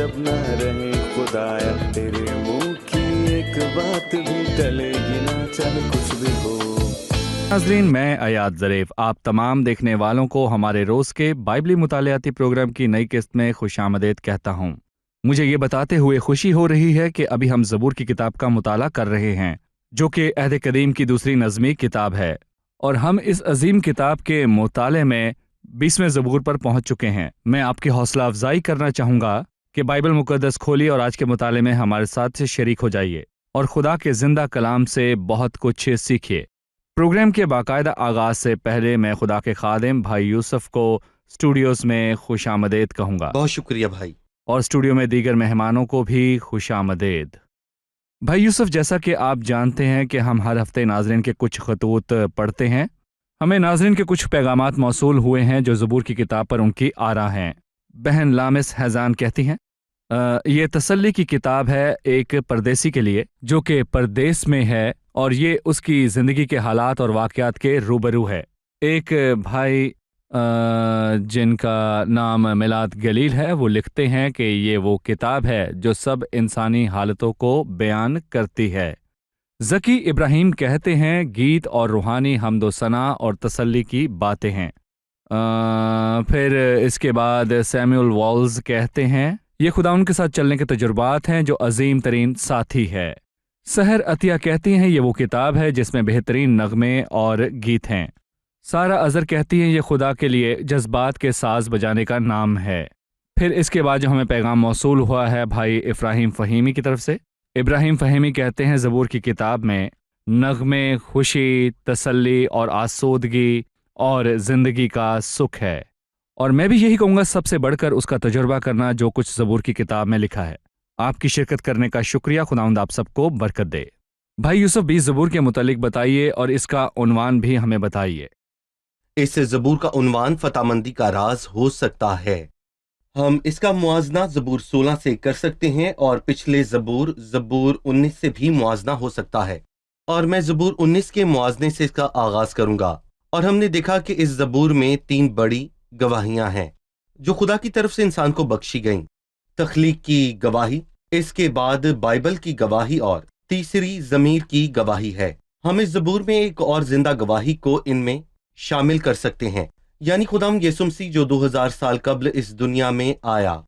जब न रहे खुदाया, तेरे मुंह की एक बात भी टलेगी ना, चाहे कुछ भी हो। नाज़रीन, मैं अयाद ज़रीफ आप तमाम देखने वालों को हमारे रोज़ के बाइबली मुतालियाती प्रोग्राम की नई किस्त में खुशामदीद कहता हूँ। मुझे ये बताते हुए खुशी हो रही है कि अभी हम ज़बूर की किताब का मुताला कर रहे हैं, जो कि अहद कदीम की दूसरी नज़मी किताब है, और हम इस अजीम किताब के मुताले में 20वें ज़बूर पर पहुँच चुके हैं। मैं आपकी हौसला अफजाई करना चाहूँगा कि बाइबल मुक़द्दस खोलिए और आज के मुताले में हमारे साथ से शरीक हो जाइए और खुदा के ज़िंदा कलाम से बहुत कुछ सीखिए। प्रोग्राम के बाकायदा आगाज से पहले मैं खुदा के खादिम भाई यूसुफ को स्टूडियोज में खुशामदीद कहूँगा। बहुत शुक्रिया भाई। और स्टूडियो में दीगर मेहमानों को भी खुशामदीद। भाई यूसुफ, जैसा कि आप जानते हैं कि हम हर हफ्ते नाज़रीन के कुछ खतूत पढ़ते हैं। हमें नाज़रीन के कुछ पैगामात मौसूल हुए हैं जो ज़बूर की किताब पर उनकी आरा हैं। बहन लामिस हैज़ान कहती हैं, ये तसल्ली की किताब है एक परदेसी के लिए जो कि परदेस में है, और ये उसकी ज़िंदगी के हालात और वाक़यात के रूबरू है। एक भाई जिनका नाम मिलाद गलील है, वो लिखते हैं कि ये वो किताब है जो सब इंसानी हालतों को बयान करती है। ज़की इब्राहिम कहते हैं, गीत और रूहानी हम्दो सना और तसल्ली की बातें हैं। फिर इसके बाद सैमुअल वॉल्स कहते हैं, ये खुदा उनके साथ चलने के तजुर्बात हैं जो अजीम तरीन साथी है। सहर अतिया कहती हैं, ये वो किताब है जिसमें बेहतरीन नगमे और गीत हैं। सारा अज़र कहती हैं, ये खुदा के लिए जज्बात के साज बजाने का नाम है। फिर इसके बाद जो हमें पैगाम मौसूल हुआ है भाई इब्राहिम फ़हीमी की तरफ से। इब्राहिम फ़हीमी कहते हैं, ज़बूर की किताब में नगमे, खुशी, तसल्ली और आसूदगी और ज़िंदगी का सुख है, और मैं भी यही कहूँगा सबसे बढ़कर उसका तजुर्बा करना जो कुछ ज़बूर की किताब में लिखा है। आपकी शिरकत करने का शुक्रिया। खुदावंद आप सबको बरकत दे। भाई यूसुफ, 20 ज़बूर के मुतालिक बताइए और इसका उन्वान भी हमें बताइए। इस ज़बूर का उन्वान फतामंदी का राज हो सकता है। हम इसका मुआजना ज़बूर 16 से कर सकते हैं और पिछले ज़बूर 19 से भी मुआजना हो सकता है, और मैं ज़बूर 19 के मुआजने से इसका आगाज करूंगा। और हमने देखा कि इस ज़बूर में 3 बड़ी गवाहियां हैं जो खुदा की तरफ से इंसान को बख्शी गईं। तख्लीक की गवाही, इसके बाद बाइबल की गवाही, और तीसरी ज़मीर की गवाही है। हम इस ज़बूर में एक और जिंदा गवाही को इनमें शामिल कर सकते हैं, यानी खुदाम यीशु मसीह जो 2000 साल कब्ल इस दुनिया में आया।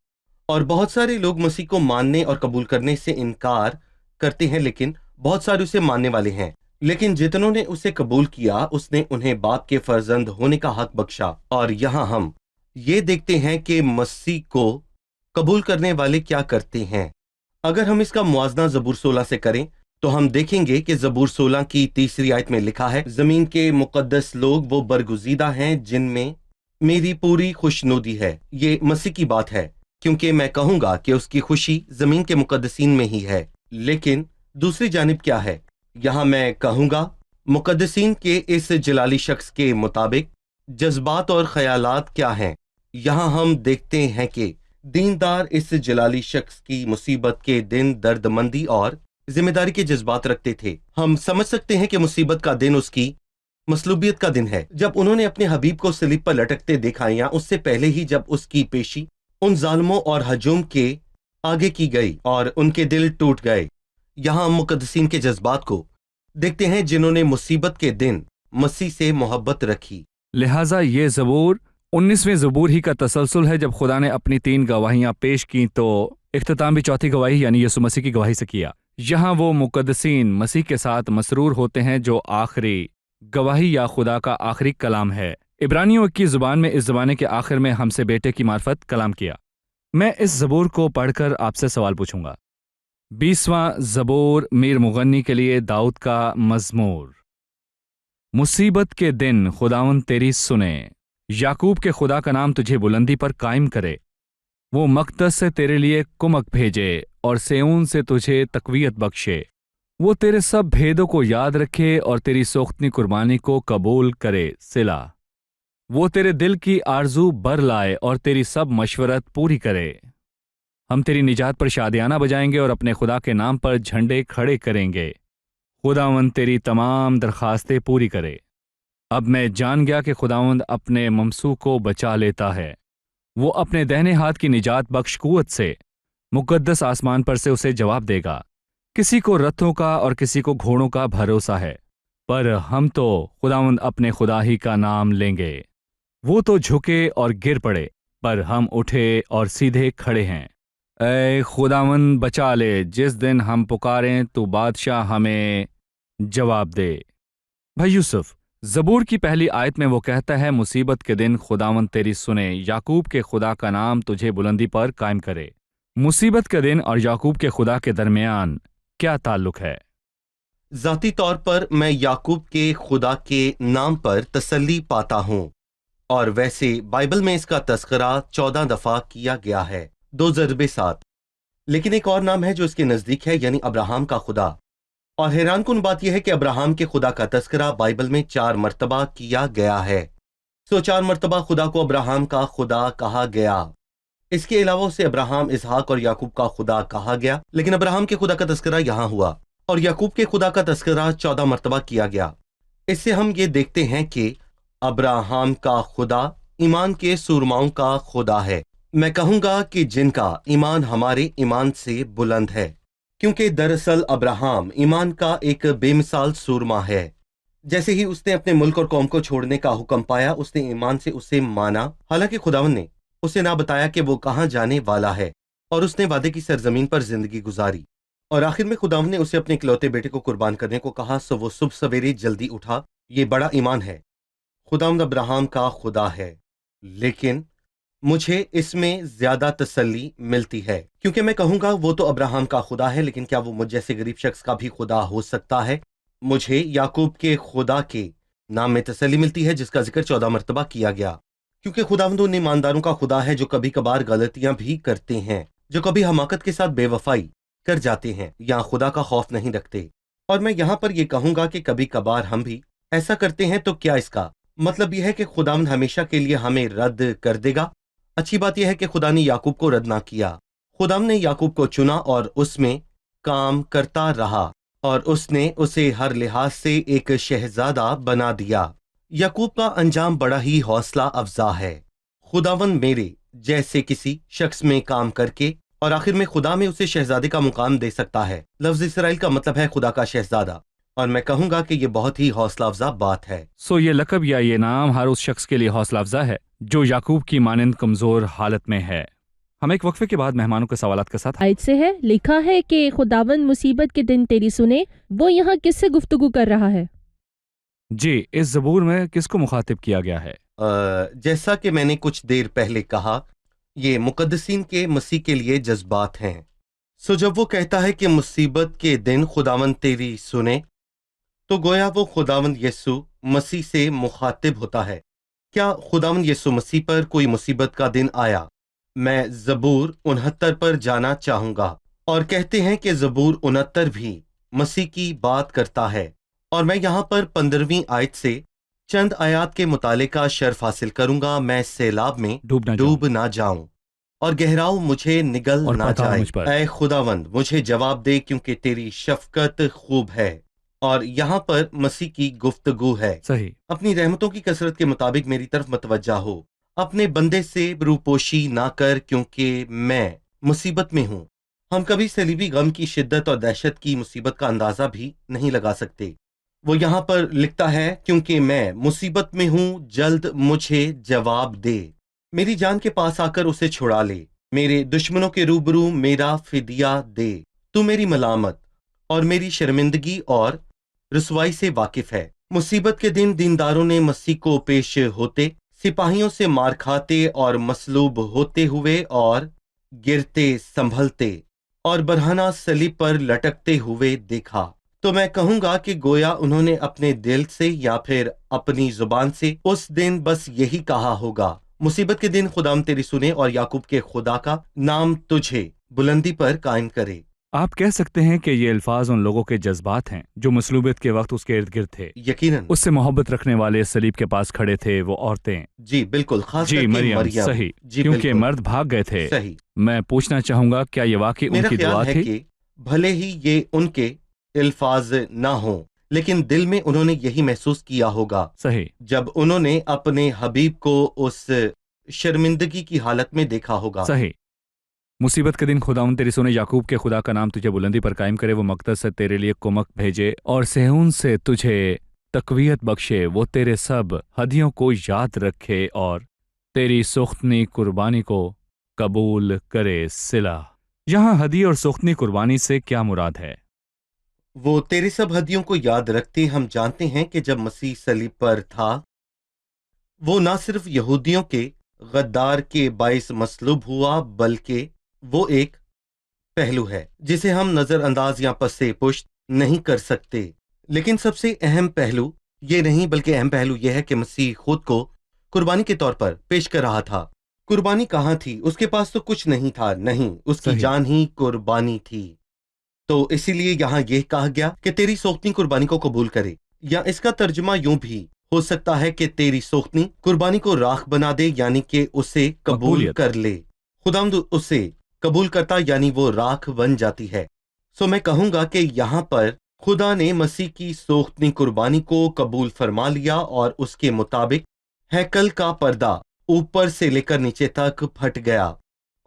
और बहुत सारे लोग मसीह को मानने और कबूल करने से इनकार करते हैं, लेकिन बहुत सारे उसे मानने वाले हैं। लेकिन जितनों ने उसे कबूल किया, उसने उन्हें बाप के फर्जंद होने का हक बख्शा। और यहाँ हम ये देखते हैं कि मसीह को कबूल करने वाले क्या करते हैं। अगर हम इसका मुआजना ज़बूर 16 से करें तो हम देखेंगे कि ज़बूर 16 की तीसरी आयत में लिखा है, ज़मीन के मुकद्दस लोग वो बरगुज़ीदा हैं जिनमें मेरी पूरी खुशनुदी है। ये मसीह की बात है, क्योंकि मैं कहूँगा कि उसकी खुशी ज़मीन के मुकद्दसीन में ही है। लेकिन दूसरी जानिब क्या है? यहाँ मैं कहूँगा मुकद्दसीन के इस जलाली शख्स के मुताबिक जज्बात और ख्यालात क्या हैं। यहाँ हम देखते हैं कि दीनदार इस जलाली शख्स की मुसीबत के दिन दर्दमंदी और जिम्मेदारी के जज्बात रखते थे। हम समझ सकते हैं कि मुसीबत का दिन उसकी मसलूबियत का दिन है, जब उन्होंने अपने हबीब को सलीब पर लटकते देखा, या उससे पहले ही जब उसकी पेशी उन जालिमों और हजूम के आगे की गई और उनके दिल टूट गए। यहाँ हम मुकद्दसीन के जज्बात को देखते हैं जिन्होंने मुसीबत के दिन मसीह से मोहब्बत रखी। लिहाजा ये ज़बूर 19वें ज़बूर ही का तसलसल है। जब खुदा ने अपनी 3 गवाहियां पेश की तो इख्तिताम भी चौथी गवाही यानी यीशु मसीह की गवाही से किया। यहाँ वो मुकद्दसीन मसीह के साथ मसरूर होते हैं जो आखिरी गवाही या खुदा का आखिरी कलाम है। इब्रानियों की ज़ुबान में इस ज़माने के आखिर में हमसे बेटे की मार्फत कलाम किया। मैं इस ज़बूर को पढ़कर आपसे सवाल पूछूंगा। 20वां ज़बूर मीर मुगन्नी के लिए दाऊद का मज़मूर। मुसीबत के दिन खुदावंद तेरी सुने, याकूब के खुदा का नाम तुझे बुलंदी पर कायम करे। वो मक़दस से तेरे लिए कुमक भेजे और सेऊन से तुझे तक़वियत बख्शे। वो तेरे सब भेदों को याद रखे और तेरी सोख्तनी कुर्बानी को कबूल करे। सिला। वो तेरे दिल की आरजू बर लाए और तेरी सब मशवरत पूरी करे। हम तेरी निजात पर शादियाना बजाएंगे और अपने खुदा के नाम पर झंडे खड़े करेंगे। खुदावंद तेरी तमाम दरखास्तें पूरी करे। अब मैं जान गया कि खुदावंद अपने ममसू को बचा लेता है। वो अपने दाहिने हाथ की निजात बख्श कुव्वत से मुकद्दस आसमान पर से उसे जवाब देगा। किसी को रथों का और किसी को घोड़ों का भरोसा है, पर हम तो खुदावंद अपने खुदा ही का नाम लेंगे। वो तो झुके और गिर पड़े, पर हम उठे और सीधे खड़े हैं। ऐ खुदावंद बचा ले, जिस दिन हम पुकारें तो बादशाह हमें जवाब दे। भाई यूसुफ, जबूर की पहली आयत में वो कहता है, मुसीबत के दिन खुदावंद तेरी सुने, याकूब के खुदा का नाम तुझे बुलंदी पर कायम करे। मुसीबत के दिन और याकूब के खुदा के दरमियान क्या ताल्लुक है? जाती तौर पर मैं याकूब के खुदा के नाम पर तसल्ली पाता हूँ, और वैसे बाइबल में इसका तस्करा 14 दफा किया गया है, 2 ज़रबे 7। लेकिन एक और नाम है जो इसके नजदीक है, यानी अब्राहम का खुदा। और हैरानकुन बात यह है कि अब्राहम के खुदा का तस्करा बाइबल में 4 मर्तबा किया गया है। 4 मर्तबा खुदा को अब्राहम का खुदा कहा गया। इसके अलावा उसे अब्राहम, इसहाक और याकूब का खुदा कहा गया, लेकिन अब्राहम के खुदा का तस्करा यहाँ हुआ, और याकूब के खुदा का तस्करा 14 मर्तबा किया गया। इससे हम ये देखते हैं कि अब्राहम का खुदा ईमान के सूरमाओं का खुदा है। मैं कहूंगा कि जिनका ईमान हमारे ईमान से बुलंद है, क्योंकि दरअसल अब्राहम ईमान का एक बेमिसाल सूरमा है। जैसे ही उसने अपने मुल्क और कौम को छोड़ने का हुक्म पाया, उसने ईमान से उसे माना, हालांकि खुदावन ने उसे ना बताया कि वो कहाँ जाने वाला है, और उसने वादे की सरजमीन पर जिंदगी गुजारी। और आखिर में खुदावन ने उसे अपने इकलौते बेटे को कुर्बान करने को कहा, सो वो सुबह सवेरे जल्दी उठा। ये बड़ा ईमान है। खुदावन अब्राहम का खुदा है, लेकिन मुझे इसमें ज्यादा तसल्ली मिलती है, क्योंकि मैं कहूंगा वो तो अब्राहम का खुदा है, लेकिन क्या वो मुझ जैसे गरीब शख्स का भी खुदा हो सकता है? मुझे याकूब के खुदा के नाम में तसल्ली मिलती है, जिसका जिक्र 14 मर्तबा किया गया, क्योंकि खुदावंद उन ईमानदारों का खुदा है जो कभी कभार गलतियां भी करते हैं, जो कभी हमाकत के साथ बेवफाई कर जाते हैं या खुदा का खौफ नहीं रखते। और मैं यहाँ पर यह कहूंगा कि कभी कभार हम भी ऐसा करते हैं, तो क्या इसका मतलब यह है कि खुदावंद हमेशा के लिए हमें रद्द कर देगा? अच्छी बात यह है कि खुदा ने याकूब को रद्द ना किया। खुदावंद ने याकूब को चुना और उसमें काम करता रहा, और उसने उसे हर लिहाज से एक शहजादा बना दिया। याकूब का अंजाम बड़ा ही हौसला अफजा है। खुदावंद मेरे जैसे किसी शख्स में काम करके और आखिर में खुदा में उसे शहजादे का मुकाम दे सकता है। लफ्ज इसराइल का मतलब है खुदा का शहजादा, और मैं कहूंगा कि ये बहुत ही हौसला अफजा बात है। सो ये लकब या ये नाम हर उस शख्स के लिए हौसला अफजा है जो याकूब की मानंद कमजोर हालत में है। हम एक वक्फे के बाद मेहमानों के सवालात के साथ आयत से है, लिखा है कि खुदावंद मुसीबत के दिन तेरी सुने। वो यहाँ किससे गुफ्तगू कर रहा है? जी, इस ज़बूर में किसको मुखातिब किया गया है? जैसा कि मैंने कुछ देर पहले कहा, ये मुकद्दसीन के मसीह के लिए जज्बात हैं। सो जब वो कहता है कि मुसीबत के दिन खुदावंद तेरी सुने, तो गोया वो खुदावंद यीशु मसीह से मुखातिब होता है। क्या खुदावंद यीशु मसीह पर कोई मुसीबत का दिन आया? मैं ज़बूर 69 पर जाना चाहूंगा, और कहते हैं कि ज़बूर 69 भी मसीह की बात करता है। और मैं यहाँ पर 15वीं आयत से चंद आयात के मुताले का शर्फ हासिल करूंगा। मैं सैलाब में डूब ना जाऊं और गहराव मुझे निगल और ना पता मुझ पर। जाए। ऐ खुदावंद मुझे जवाब दे, क्योंकि तेरी शफकत खूब है। और यहाँ पर मसीह की गुफ्तगू है। सही। अपनी रहमतों की कसरत के मुताबिक मेरी तरफ मतवज्जा हो, अपने बंदे से रूपोशी ना कर, क्योंकि मैं मुसीबत में हूँ। हम कभी सलीबी गम की शिद्दत और दहशत की मुसीबत का अंदाजा भी नहीं लगा सकते। वो यहाँ पर लिखता है, क्योंकि मैं मुसीबत में हूँ, जल्द मुझे जवाब दे, मेरी जान के पास आकर उसे छुड़ा ले, मेरे दुश्मनों के रूबरू मेरा फिदिया दे। तू मेरी मलामत और मेरी शर्मिंदगी और रुसवाई से वाकिफ है। मुसीबत के दिन दीनदारों ने मसीह को पेश होते, सिपाहियों से मार खाते और मसलूब होते हुए और गिरते संभलते और बरहाना सलीब पर लटकते हुए देखा। तो मैं कहूंगा कि गोया उन्होंने अपने दिल से या फिर अपनी जुबान से उस दिन बस यही कहा होगा, मुसीबत के दिन खुदाम तेरी सुने और याकूब के खुदा का नाम तुझे बुलंदी पर कायम करे। आप कह सकते हैं कि ये अल्फाज उन लोगों के जज्बात हैं जो मसलूबियत के वक्त उसके इर्द गिर्द थे। यकीनन उससे मोहब्बत रखने वाले सलीब के पास खड़े थे वो औरतें। जी बिल्कुल, खास जी, करके मरियम। सही, जी क्योंकि बिल्कुल, मर्द भाग गए थे। सही। मैं पूछना चाहूंगा, क्या ये वाकई मेरा उनकी ख्याल दुआ है थी? कि भले ही ये उनके अल्फाज ना हो, लेकिन दिल में उन्होंने यही महसूस किया होगा सही। जब उन्होंने अपने हबीब को उस शर्मिंदगी की हालत में देखा होगा। सही। मुसीबत के दिन खुदावंद तेरी सुने याकूब के खुदा का नाम तुझे बुलंदी पर कायम करे, वो मकदस से तेरे लिए कुमक भेजे और सेहून से तुझे तकवीयत बख्शे, वो तेरे सब हदियों को याद रखे और तेरी सुख्तनी कुर्बानी को कबूल करे। सिला। यहाँ हदी और सुख्तनी कुर्बानी से क्या मुराद है? वो तेरे सब हदियों को याद रखते। हम जानते हैं कि जब मसीह सलीब पर था, वो ना सिर्फ यहूदियों के गद्दार के बाइस मसलूब हुआ, बल्कि वो एक पहलू है जिसे हम नजरअंदाज या पस्से पुश्त नहीं कर सकते। लेकिन सबसे अहम पहलू ये नहीं, बल्कि अहम पहलू यह है कि मसीह खुद को कुर्बानी के तौर पर पेश कर रहा था। कुर्बानी कहाँ थी? उसके पास तो कुछ नहीं था, नहीं, उसकी सही। जान ही कुर्बानी थी। तो इसीलिए यहाँ यह कहा गया कि तेरी सोख्तनी कुर्बानी को कबूल करे, या इसका तर्जुमा यूं भी हो सकता है कि तेरी सोख्तनी कुर्बानी को राख बना दे, यानी कि उसे कबूल मकबूलियत। कर ले। खुदावंद उसे कबूल करता, यानी वो राख बन जाती है। सो मैं कहूंगा कि यहाँ पर खुदा ने मसीह की सोख्तनी कुर्बानी को कबूल फरमा लिया और उसके मुताबिक हैकल का पर्दा ऊपर से लेकर नीचे तक फट गया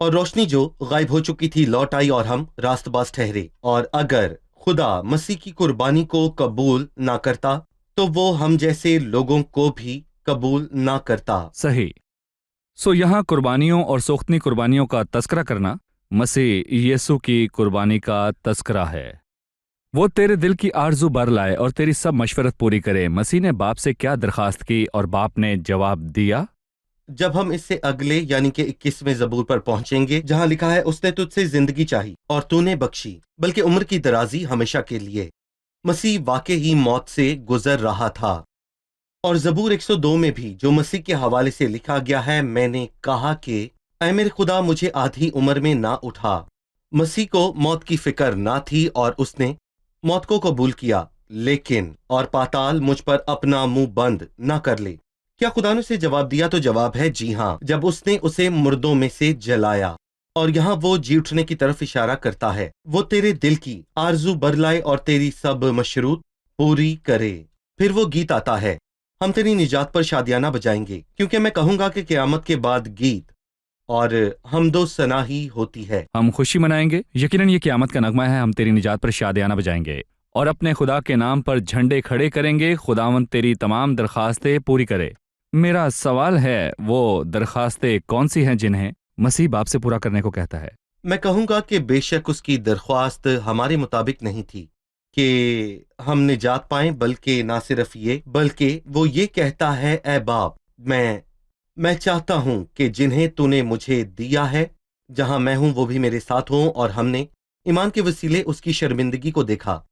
और रोशनी जो गायब हो चुकी थी लौट आई और हम रास्तबाज ठहरे। और अगर खुदा मसीह की कुर्बानी को कबूल ना करता तो वो हम जैसे लोगों को भी कबूल ना करता। सही। सो यहाँ कुर्बानियों और सोख्तनी कुर्बानियों का तस्करा करना मसीह यीशु की कुर्बानी का तस्करा है। वो तेरे दिल की आरजू बर लाए और तेरी सब मशवरत पूरी करे। मसीह ने बाप से क्या दरखास्त की और बाप ने जवाब दिया? जब हम इससे अगले यानी कि 21वें ज़बूर पर पहुंचेंगे, जहां लिखा है, उसने तुझसे जिंदगी चाही और तूने बख्शी, बल्कि उम्र की दराजी हमेशा के लिए। मसीह वाकई ही मौत से गुजर रहा था। और ज़बूर 102 में भी जो मसीह के हवाले से लिखा गया है, मैंने कहा कि ऐ मेरे खुदा मुझे आधी उम्र में ना उठा। मसीह को मौत की फिक्र ना थी और उसने मौत को कबूल किया, लेकिन और पाताल मुझ पर अपना मुंह बंद ना कर ले। क्या खुदा ने उसे जवाब दिया? तो जवाब है जी हाँ, जब उसने उसे मुर्दों में से जलाया। और यहाँ वो जी उठने की तरफ इशारा करता है। वो तेरे दिल की आरजू बरलाए और तेरी सब मशरूत पूरी करे। फिर वो गीत आता है, हम तेरी निजात पर शादियाना बजाएंगे, क्योंकि मैं कहूंगा कि क़यामत के बाद गीत और हमदो सना ही होती है। हम खुशी मनाएंगे। यकीनन ये क़यामत का नगमा है। हम तेरी निजात पर शादियाना बजाएंगे और अपने खुदा के नाम पर झंडे खड़े करेंगे। खुदावंद तेरी तमाम दरखास्तें पूरी करे। मेरा सवाल है, वो दरखास्तें कौन सी हैं जिन्हें मसीह बाप से पूरा करने को कहता है? मैं कहूंगा कि बेशक उसकी दरख्वास्त हमारे मुताबिक नहीं थी कि हम निजात पाएं, बल्कि ना सिर्फ ये, बल्कि वो ये कहता है, ए बाप, मैं चाहता हूं कि जिन्हें तूने मुझे दिया है, जहां मैं हूं वो भी मेरे साथ हों। और हमने ईमान के वसीले उसकी शर्मिंदगी को देखा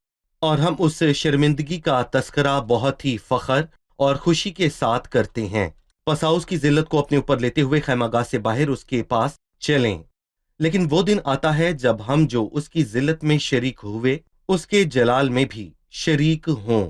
और हम उस शर्मिंदगी का तस्करा बहुत ही फख्र और खुशी के साथ करते हैं। पसाओ उसकी जिल्लत को अपने ऊपर लेते हुए खैमागाह से बाहर उसके पास चलें। लेकिन वो दिन आता है जब हम जो उसकी जिल्लत में शरीक हुए, उसके जलाल में भी शरीक हों।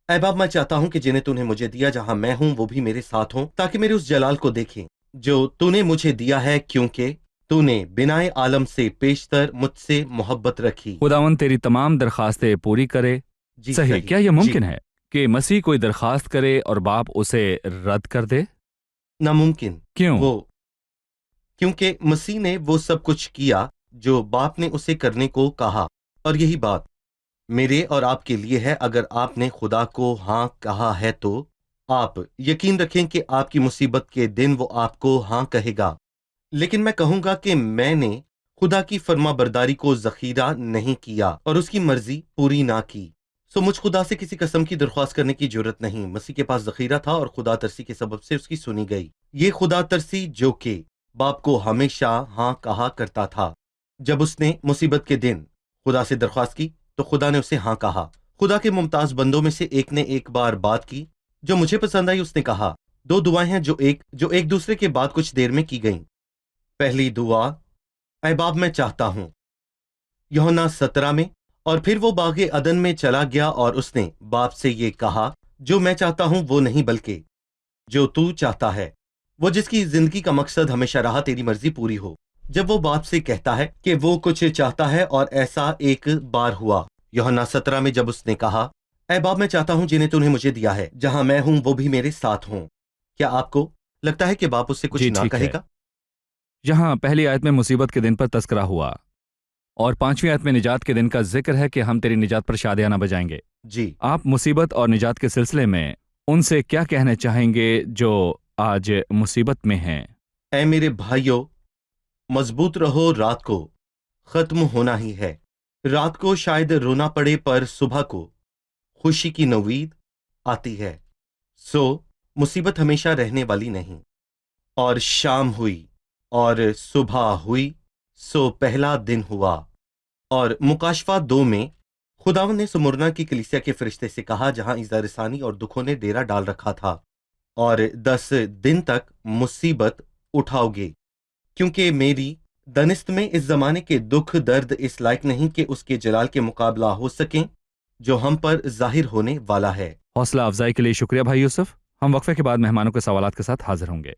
ऐ बाप, मैं चाहता हूं कि जिन्हें तूने मुझे दिया, जहां मैं हूं वो भी मेरे साथ हों, ताकि मेरे उस जलाल को देखें जो तूने मुझे दिया है, क्योंकि तूने बिनाए आलम से पेशतर मुझसे मोहब्बत रखी। खुदावंद तेरी तमाम दरखास्तें पूरी करे। जी सही। क्या यह जी। मुमकिन है कि मसीह कोई दरखास्त करे और बाप उसे रद्द कर दे? नामुमकिन। क्यों? क्योंकि मसीह ने वो सब कुछ किया जो बाप ने उसे करने को कहा। और यही बात मेरे और आपके लिए है। अगर आपने खुदा को हाँ कहा है तो आप यकीन रखें कि आपकी मुसीबत के दिन वो आपको हाँ कहेगा। लेकिन मैं कहूंगा कि मैंने खुदा की फर्माबरदारी को जखीरा नहीं किया और उसकी मर्जी पूरी ना की, सो मुझ खुदा से किसी कसम की दरख्वास्त करने की जरूरत नहीं। मसीह के पास जखीरा था और खुदा तरसी के सबब से उसकी सुनी गई। ये खुदा तरसी जो कि बाप को हमेशा हाँ कहा करता था, जब उसने मुसीबत के दिन खुदा से दरख्वास्त की तो खुदा ने उसे हाँ कहा। खुदा के मुमताज बंदों में से एक ने एक बार बात की जो मुझे पसंद आई। उसने कहा, दो दुआएं हैं जो एक दूसरे के बाद कुछ देर में की गईं। पहली दुआ, ऐ बाप मैं चाहता हूं, यूहन्ना 17 में। और फिर वो बागे अदन में चला गया और उसने बाप से ये कहा, जो मैं चाहता हूं वो नहीं बल्कि जो तू चाहता है, वो जिसकी जिंदगी का मकसद हमेशा रहा, तेरी मर्जी पूरी हो। जब वो बाप से कहता है कि वो कुछ चाहता है, और ऐसा एक बार हुआ यूहन्ना 17 में जब उसने कहा, ऐ बाप मैं चाहता हूं जिन्हें तूने मुझे दिया है, जहां मैं हूं वो भी मेरे साथ हों। क्या आपको लगता है कि बाप उससे कुछ जी ना ठीक है। कहेगा? यहाँ पहली आयत में मुसीबत के दिन पर तस्करा हुआ और 5वीं आयत में निजात के दिन का जिक्र है कि हम तेरी निजात पर शादियाना बजाएंगे। जी, आप मुसीबत और निजात के सिलसिले में उनसे क्या कहना चाहेंगे जो आज मुसीबत में हैं? ऐ मेरे भाइयों, मजबूत रहो, रात को खत्म होना ही है। रात को शायद रोना पड़े पर सुबह को खुशी की नवीद आती है। सो मुसीबत हमेशा रहने वाली नहीं। और शाम हुई और सुबह हुई, सो पहला दिन हुआ। और मुकाशफा 2 में खुदावंद ने सुमुरना की कलीसिया के फरिश्ते से कहा, जहां इज़ारसानी और दुखों ने डेरा डाल रखा था, और 10 दिन तक मुसीबत उठाओगे, क्योंकि मेरी दनिस्त में इस जमाने के दुख दर्द इस लायक नहीं कि उसके जलाल के मुकाबला हो सकें जो हम पर जाहिर होने वाला है। हौसला अफजाई के लिए शुक्रिया भाई यूसुफ। हम वक्फे के बाद मेहमानों के सवालात के साथ हाजिर होंगे।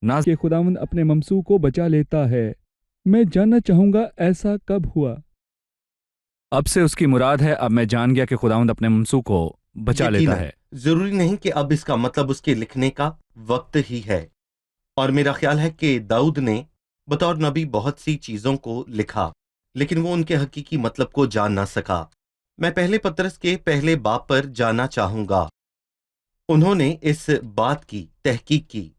नाज कि खुदावंद अपने ममसू को बचा लेता है। मैं जानना चाहूंगा ऐसा कब हुआ? अब से उसकी मुराद है, अब मैं जान गया कि खुदावंद अपने ममसू को बचा लेता यकीनन, है। जरूरी नहीं कि अब इसका मतलब उसके लिखने का वक्त ही है। और मेरा ख्याल है कि दाऊद ने बतौर नबी बहुत सी चीजों को लिखा, लेकिन वो उनके हकीकी मतलब को जान ना सका। मैं पहले पतरस के पहले बाब पर जाना चाहूंगा। उन्होंने इस बात की तहकीक की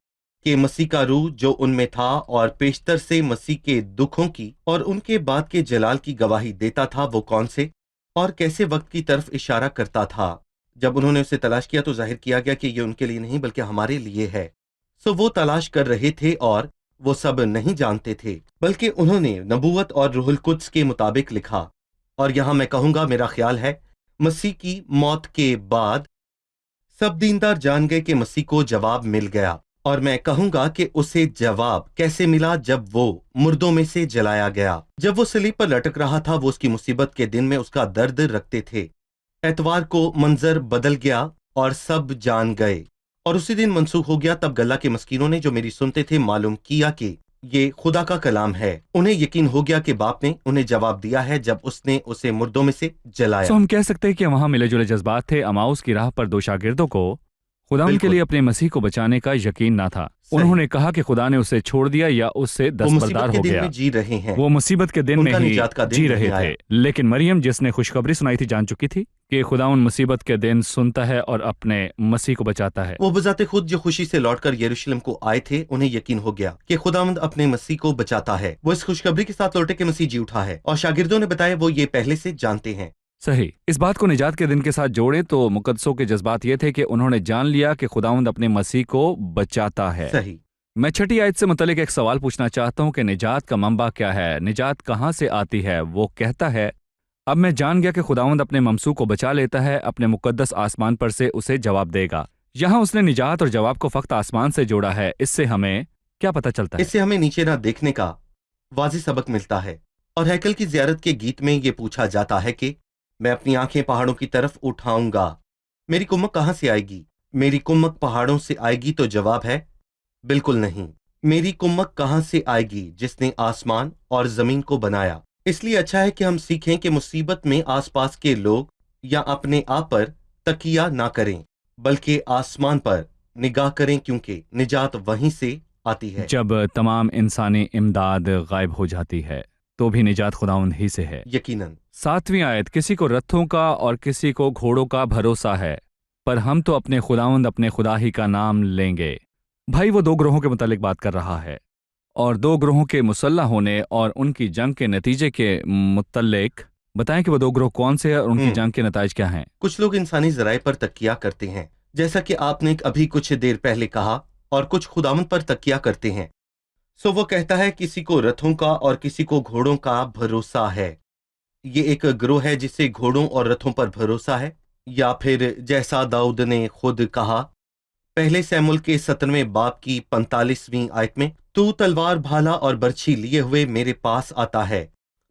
कि मसीह का रूह जो उनमें था और पेशतर से मसीह के दुखों की और उनके बाद के जलाल की गवाही देता था, वो कौन से और कैसे वक्त की तरफ इशारा करता था। जब उन्होंने उसे तलाश किया तो जाहिर किया गया कि ये उनके लिए नहीं बल्कि हमारे लिए है। सो वो तलाश कर रहे थे और वो सब नहीं जानते थे, बल्कि उन्होंने नबूवत और रूहुल कुद्स के मुताबिक लिखा। और यहां मैं कहूंगा, मेरा ख्याल है मसीह की मौत के बाद सब दीनदार जान गए कि मसीह को जवाब मिल गया। और मैं कहूंगा कि उसे जवाब कैसे मिला, जब वो मुर्दों में से जलाया गया। जब वो सलीब पर लटक रहा था, वो उसकी मुसीबत के दिन में उसका दर्द रखते थे। एतवार को मंजर बदल गया और सब जान गए, और उसी दिन मनसूख हो गया। तब गल्ला के मस्कीनों ने जो मेरी सुनते थे मालूम किया कि ये खुदा का कलाम है। उन्हें यकीन हो गया कि बाप ने उन्हें जवाब दिया है जब उसने उसे मुर्दों में से जलाया। तो हम कह सकते हैं कि वहां मिले जुले जज्बात थे। अमाउस की राह पर 2 शागिर्दों को खुदा के लिए अपने मसीह को बचाने का यकीन ना था। उन्होंने कहा कि खुदा ने उसे छोड़ दिया या उससे दस्तबरदार हो गया। जी रहे हैं, वो मुसीबत के दिन में उनका ही निजात का दिन जी नहीं रहे आया। थे। लेकिन मरियम, जिसने खुशखबरी सुनाई थी, जान चुकी थी कि खुदा उन मुसीबत के दिन सुनता है और अपने मसीह को बचाता है। वो बजाते खुद जो खुशी से लौटकर यरूशलेम को आए थे, उन्हें यकीन हो गया कि खुदावंद अपने मसीह को बचाता है। वो इस खुशखबरी के साथ लौटे कि मसीह जी उठा है, और शागिर्दों ने बताया वो ये पहले से जानते हैं। सही। इस बात को निजात के दिन के साथ जोड़े तो मुकद्दसों के जज्बात ये थे कि उन्होंने जान लिया कि खुदावंद अपने मसीह को बचाता है। सही। मैं 6ठी आयत से मुतल्लिक एक सवाल पूछना चाहता हूं कि निजात का मंबा क्या है, निजात कहां से आती है। वो कहता है, अब मैं जान गया कि खुदावंद अपने ममसू को बचा लेता है, अपने मुकद्दस आसमान पर से उसे जवाब देगा। यहां उसने निजात और जवाब को फक्त आसमान से जोड़ा है। इससे हमें क्या पता चलता है? इससे हमें नीचे ना देखने का वाज़िह सबक मिलता है। और हैकल की ज़ियारत के गीत में ये पूछा जाता है कि मैं अपनी आंखें पहाड़ों की तरफ उठाऊंगा, मेरी कुम्मक कहां से आएगी? मेरी कुम्मक पहाड़ों से आएगी? तो जवाब है बिल्कुल नहीं। मेरी कुम्मक कहां से आएगी? जिसने आसमान और जमीन को बनाया। इसलिए अच्छा है कि हम सीखें कि मुसीबत में आसपास के लोग या अपने आप पर तकिया ना करें, बल्कि आसमान पर निगाह करें, क्योंकि निजात वहीं से आती है। जब तमाम इंसानी इमदाद गायब हो जाती है तो भी निजात खुदावंद ही से है। यकीनन। 7वीं आयत, किसी को रथों का और किसी को घोड़ों का भरोसा है, पर हम तो अपने खुदावंद अपने खुदा ही का नाम लेंगे। भाई वो 2 ग्रोहों के मुतालिक बात कर रहा है, और 2 ग्रोहों के मुसल्लह होने और उनकी जंग के नतीजे के मुतालिक बताएं कि वो 2 ग्रोह कौन से हैं और उनकी जंग के नताइज क्या हैं। कुछ लोग इंसानी जराए पर तकिया करते हैं, जैसा कि आपने अभी कुछ देर पहले कहा, और कुछ खुदावंद पर तकिया करते हैं। सो वो कहता है किसी को रथों का और किसी को घोड़ों का भरोसा है। ये एक ग्रोह है जिसे घोड़ों और रथों पर भरोसा है, या फिर जैसा दाऊद ने खुद कहा पहले सैमुएल के 17वें बाब की 45वीं आयत में, तू तलवार भाला और बर्छी लिए हुए मेरे पास आता है,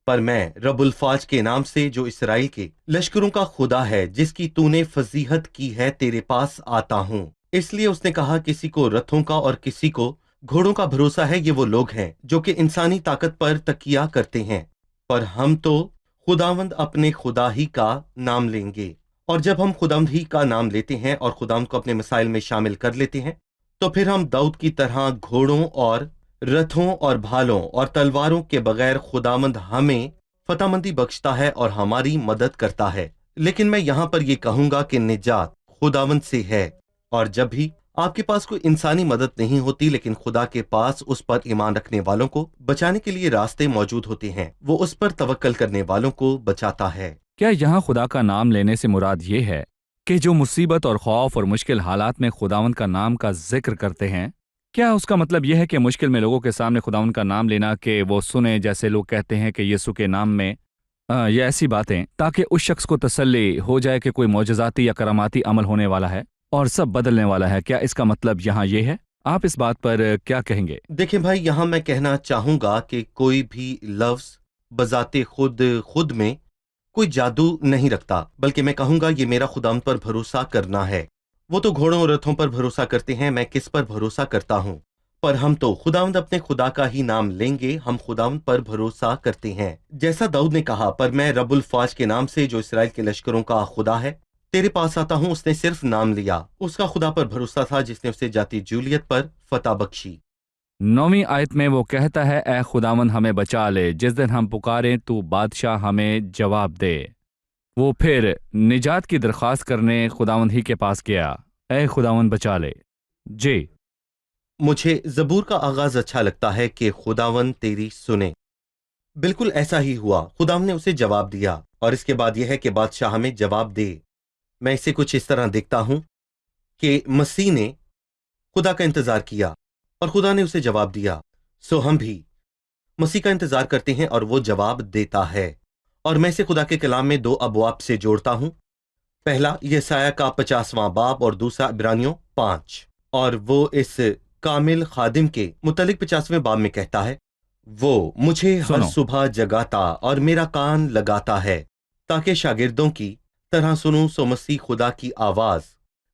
पर मैं रबुल फाज के नाम से जो इसराइल के लश्करों का खुदा है, जिसकी तूने फजीहत की है, तेरे पास आता हूँ। इसलिए उसने कहा किसी को रथों का और किसी को घोड़ों का भरोसा है। ये वो लोग हैं जो कि इंसानी ताकत पर तकिया करते हैं, पर हम तो खुदावंद अपने खुदा ही का नाम लेंगे। और जब हम खुदावंद ही का नाम लेते हैं और खुदावंद को अपने मसाइल में शामिल कर लेते हैं, तो फिर हम दाऊद की तरह घोड़ों और रथों और भालों और तलवारों के बगैर खुदावंद हमें फतामंदी बख्शता है और हमारी मदद करता है। लेकिन मैं यहाँ पर ये कहूंगा कि निजात खुदावंद से है, और जब भी आपके पास कोई इंसानी मदद नहीं होती लेकिन खुदा के पास उस पर ईमान रखने वालों को बचाने के लिए रास्ते मौजूद होते हैं, वो उस पर तवक्कल करने वालों को बचाता है। क्या यहाँ खुदा का नाम लेने से मुराद ये है कि जो मुसीबत और खौफ और मुश्किल हालात में खुदावंद का नाम का जिक्र करते हैं, क्या उसका मतलब यह है कि मुश्किल में लोगों के सामने खुदावंद का नाम लेना कि वो सुने, जैसे लोग कहते हैं कि यीशु के नाम में ये ऐसी बातें, ताकि उस शख्स को तसल्ली हो जाए कि कोई मौजज़ाती या करामाती अमल होने वाला है और सब बदलने वाला है? क्या इसका मतलब यहाँ ये है? आप इस बात पर क्या कहेंगे? देखें भाई, यहाँ मैं कहना चाहूंगा कि कोई भी लफ्ज बजाते खुद में कोई जादू नहीं रखता, बल्कि मैं कहूंगा ये मेरा खुदावंद पर भरोसा करना है। वो तो घोड़ों और रथों पर भरोसा करते हैं, मैं किस पर भरोसा करता हूँ? पर हम तो खुदावंद अपने खुदा का ही नाम लेंगे, हम खुदावंद पर भरोसा करते हैं। जैसा दाऊद ने कहा, पर मैं रब्बुल फाज के नाम से जो इसराइल के लश्करों का खुदा है तेरे पास आता हूँ। उसने सिर्फ नाम लिया, उसका खुदा पर भरोसा था जिसने उसे जाती जूलियत पर फतह बख्शी। 9वीं आयत में वो कहता है, ए खुदावंद हमें बचा ले, जिस दिन हम पुकारें तू बादशाह हमें जवाब दे। वो फिर निजात की दरख्वास्त करने खुदावंद ही के पास गया, ए खुदावंद बचा ले। जी, मुझे जबूर का आगाज अच्छा लगता है कि खुदावंद तेरी सुने। बिल्कुल ऐसा ही हुआ, खुदावंद ने उसे जवाब दिया, और इसके बाद यह है कि बादशाह हमें जवाब दे। मैं इसे कुछ इस तरह देखता हूं कि मसीह ने खुदा का इंतजार किया और खुदा ने उसे जवाब दिया। सो हम भी मसीह का इंतजार करते हैं और वो जवाब देता है। और मैं इसे खुदा के कलाम में 2 अबवाब से जोड़ता हूं। पहला यसाया का 50वां बाब और दूसरा इब्रानियों 5, और वो इस कामिल खादिम के मुतलिक 50वें बाब में कहता है, वो मुझे हर सुनो। सुबह जगाता और मेरा कान लगाता है ताकि शागिर्दों की तरह सुनूं। सो मसीह खुदा की आवाज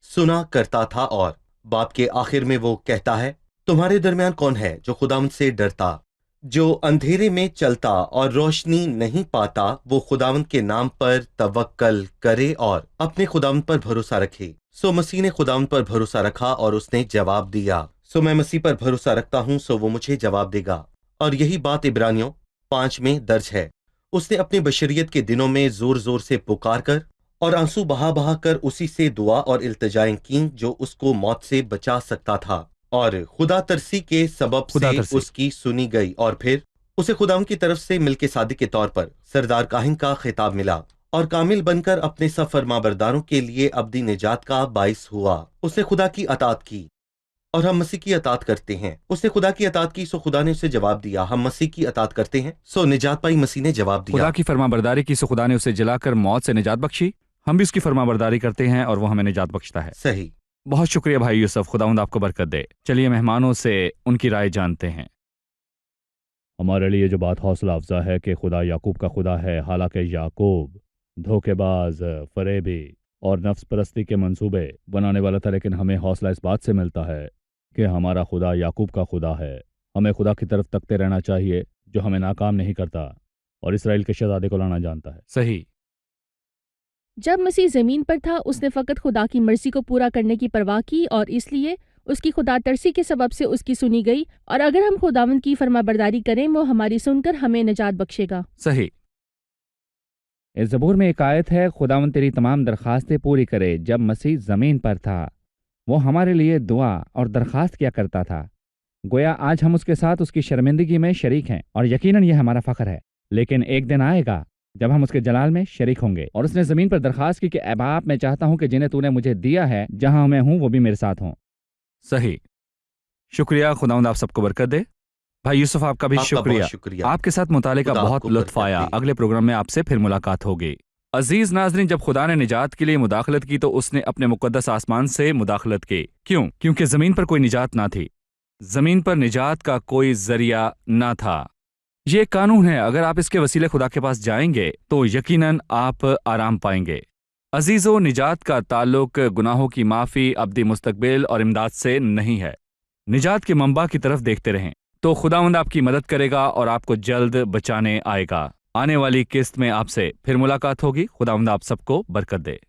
सुना करता था। और बाप के आखिर में वो कहता है, तुम्हारे दरमियान कौन है जो खुदावंद से डरता, जो अंधेरे में चलता और रोशनी नहीं पाता, वो खुदावंद के नाम पर तवक्कल करे और अपने खुदावंद पर भरोसा रखे। सो मसीह ने खुदावंद पर भरोसा रखा और उसने जवाब दिया। सो मैं मसीह पर भरोसा रखता हूं, सो वो मुझे जवाब देगा। और यही बात इब्रानियों 5 में दर्ज है। उसने अपनी बशरियत के दिनों में जोर जोर से पुकार कर और आंसू बहा बहा कर उसी से दुआ और इल्तिजाएं की जो उसको मौत से बचा सकता था, और खुदा तरसी के सबब खुदा से तरसी। उसकी सुनी गई, और फिर उसे खुदाम की तरफ से मिल्के सादिक के तौर पर सरदार काहिन का खिताब मिला और कामिल बनकर अपने सब फरमाबरदारों के लिए अब्दी निजात का बाइस हुआ। उसने खुदा की अतात की और हम मसीह की अतात करते हैं। उसने खुदा की अतात की, सो खुदा ने उसे जवाब दिया। हम मसीह की अतात करते हैं, सो निजात पाई। मसीह ने जवाब दिया। खुदा की फरमाबरदारी की, सो खुदा ने उसे जलाकर मौत से निजात बख्शी। हम भी उसकी फरमाबरदारी करते हैं और वो हमें निजात बख्शता है। सही। बहुत शुक्रिया भाई यूसुफ, खुदावंद आपको बरकत दे। चलिए मेहमानों से उनकी राय जानते हैं। हमारे लिए जो बात हौसला अफजा है कि खुदा याकूब का खुदा है, हालांकि याकूब धोखेबाज, फरेबी और नफ्स परस्ती के मंसूबे बनाने वाला था, लेकिन हमें हौसला इस बात से मिलता है कि हमारा खुदा याकूब का खुदा है। हमें खुदा की तरफ तकते रहना चाहिए जो हमें नाकाम नहीं करता और इसराइल के शहजादे को लाना जानता है। सही। जब मसीह जमीन पर था उसने फकत खुदा की मर्जी को पूरा करने की परवाह की और इसलिए उसकी खुदा तरसी के सबब से उसकी सुनी गई, और अगर हम खुदावंद की फरमाबरदारी करें वो हमारी सुनकर हमें निजात बख्शेगा। सही। इस ज़बूर में एक आयत है, खुदावंद तेरी तमाम दरखास्तें पूरी करे। जब मसीह ज़मीन पर था वो हमारे लिए दुआ और दरखास्त किया करता था। गोया आज हम उसके साथ उसकी शर्मिंदगी में शरीक हैं और यकीनन यह हमारा फ़ख्र है। लेकिन एक दिन आएगा जब हम उसके जलाल में शरीक होंगे। और उसने ज़मीन पर दरखास्त की कि ऐ बाप, मैं चाहता हूँ कि जिन्हें तूने मुझे दिया है, जहाँ मैं हूँ वो भी मेरे साथ हों। सही। शुक्रिया, खुदावंद आप सबको बरकत दे। भाई यूसुफ आपका भी आपका बहुत शुक्रिया। शुक्रिया। आपके साथ मुताले का खुदा बहुत आपको लुत्फ बरकत आया। दे। अगले प्रोग्राम में आपसे फिर मुलाकात होगी। अजीज नाजरीन, जब खुदा ने निजात के लिए मुदाखलत की तो उसने अपने मुकद्दस आसमान से मुदाखलत की। क्यों? क्योंकि जमीन पर कोई निजात ना थी, जमीन पर निजात का कोई जरिया ना था। ये कानून है, अगर आप इसके वसीले खुदा के पास जाएंगे तो यकीनन आप आराम पाएंगे। अजीजों, निजात का ताल्लुक गुनाहों की माफ़ी, अब्दी मुस्तकबिल और इमदाद से नहीं है। निजात के मंबा की तरफ देखते रहें तो खुदावंद आपकी मदद करेगा और आपको जल्द बचाने आएगा। आने वाली किस्त में आपसे फिर मुलाकात होगी। खुदावंद आप सबको बरकत दे।